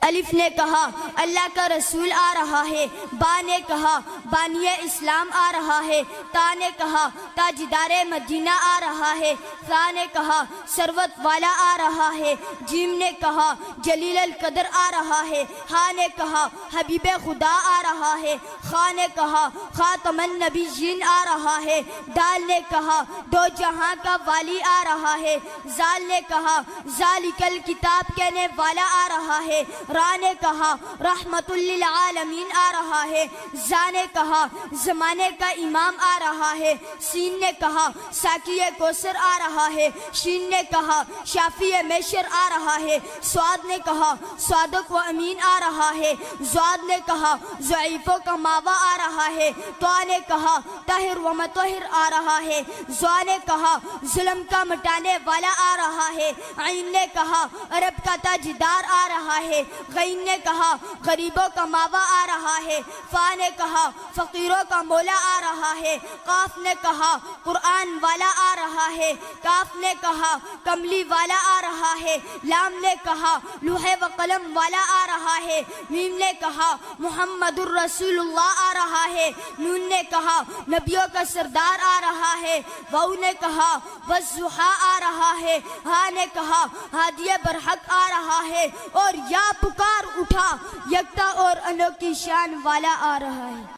الف نے کہا اللہ کا رسول آ رہا ہے، با نے کہا بانی اسلام آ رہا ہے، تا نے کہا تاجدار مدینہ آ رہا ہے، ثا نے کہا ثروت والا آ رہا ہے، جیم نے کہا جلیل القدر آ رہا ہے، ہا نے کہا حبیب خدا آ رہا ہے، خا نے کہا خاتم النبیین آ رہا ہے، دال نے کہا دو جہاں کا والی آ رہا ہے، زال نے کہا ذالک الکتاب کہنے والا آ رہا ہے، را نے کہا رحمت للعالمین آ رہا ہے، زا نے کہا زمانے کا امام آ رہا ہے، سین نے کہا ساقی کوثر آ رہا ہے، شین نے کہا شافی میشر آ رہا ہے، سواد نے کہا صادق و امین آ رہا ہے، زواد نے کہا ضعیفوں کا ماوا آ رہا ہے، طا نے کہا طاہر و مطہر آ رہا ہے، زوا نے کہا ظلم کا مٹانے والا آ رہا ہے، عین نے کہا عرب کا تاجدار آ رہا ہے، غین نے کہا غریبوں کا ماوا آ رہا ہے، فا نے کہا فقیروں کا مولا آ رہا ہے، قاف نے کہا قرآن والا آ رہا ہے، کاف نے کہا کملی والا آ رہا ہے، لام نے کہا لوح و قلم والا آ رہا ہے، میم نے کہا محمد الرسول اللہ آ رہا ہے، نون نے کہا نبیوں کا سردار آ رہا ہے، واو نے کہا والضحیٰ آ رہا ہے، ہا نے کہا ہادی برحق آ رہا ہے، اور یا پکار اٹھا یکتا اور انوکھی شان والا آ رہا ہے۔